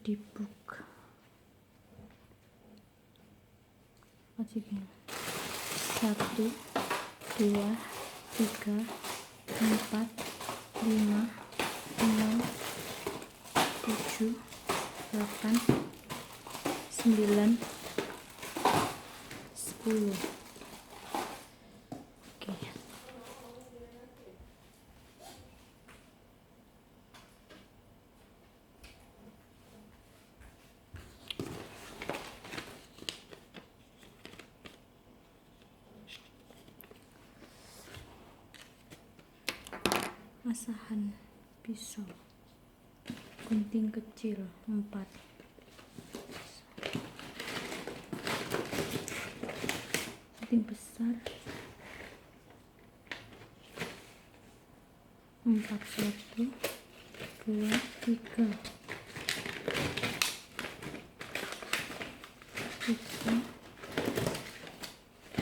dibuka masih gini 1 2 3 4 5 6 7 8 9 10. Oke. Asahan pisau, gunting kecil 4, gunting besar 4, 1 2 3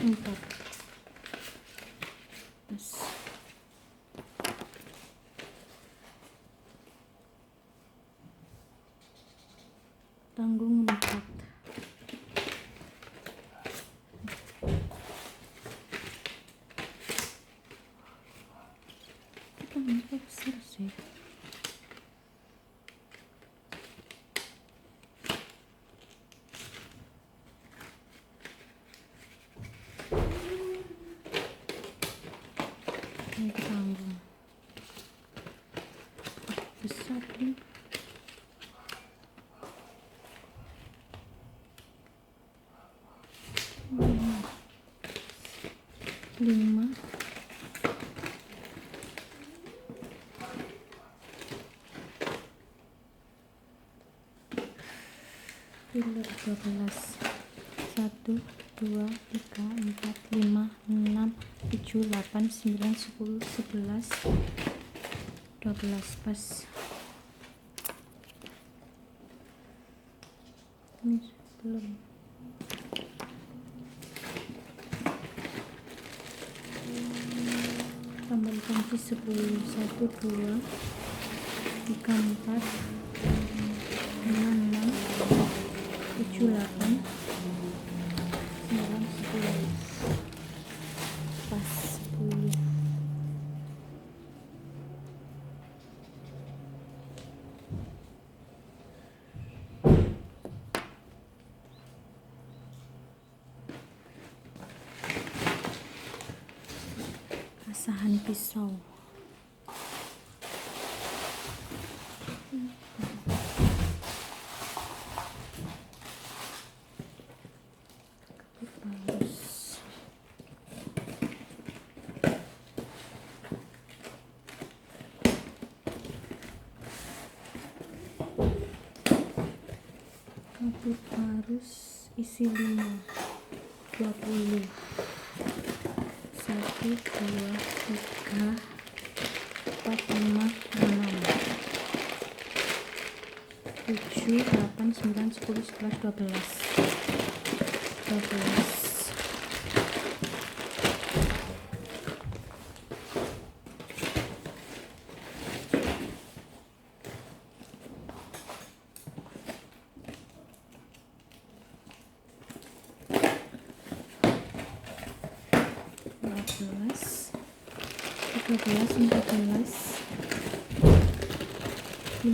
4. Tanggung 4. Kita besar sih. Ini tanggung besar nih. Lima, 12, 1 2 3 4 5 6 7 8 9 10 11 12 pas. Ini belum. Tambah kunci 10, 1 2 3 4 5 6 7 8 9 10 pas 10. Asahan pisau, bagus. Kabut harus isi 5, 20, 1 2 3 4 5 6 7 8 9 10 11 12 13 14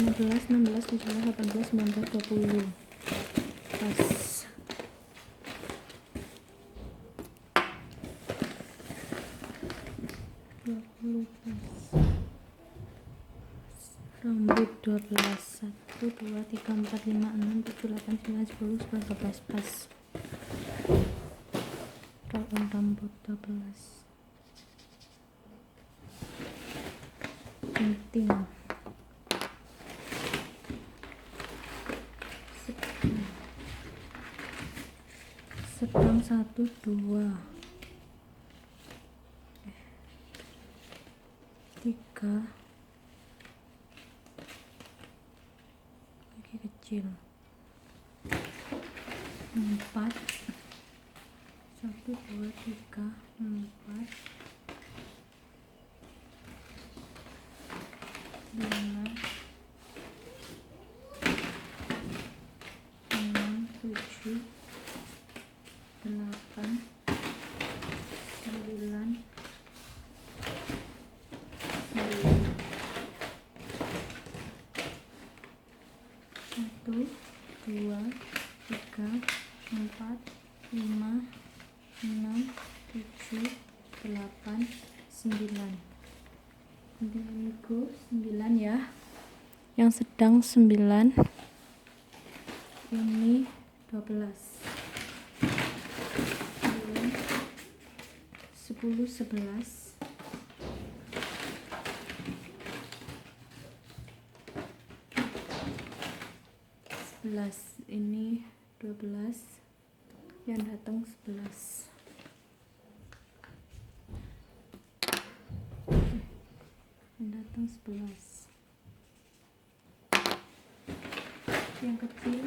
15 16 17 18 19 20 pas. Rambut 12, 1 2 3 4 5 6 7 8 9 10 11 12 pas. Rambut 12. Penting sedang 1 2 3 lagi kecil 4 1 2 3 4 5 3, 4, 5, 6, 7, 8, 9. Indigo 9 ya. Yang sedang 9. Ini 12. 10, 11. 11. Ini 12. Yang datang 11. Yang datang 11. Yang kecil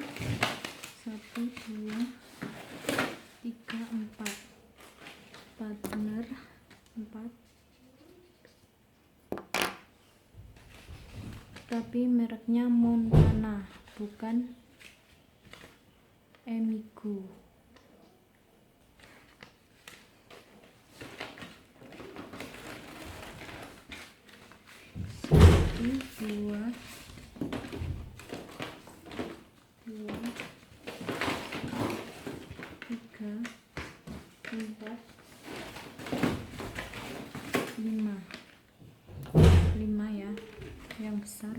1, 2, 3, 4. Partner 4. Tapi mereknya Montana, bukan Emigo. 2, 3, 4, 5. 5 ya, yang besar.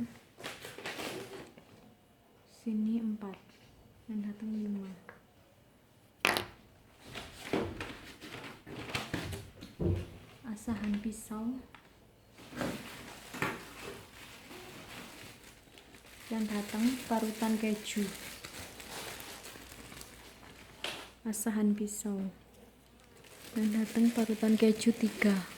Sini 4, yang datang 5. Asahan pisau. Yang datang parutan keju. Asahan pisau. Yang datang parutan keju 3.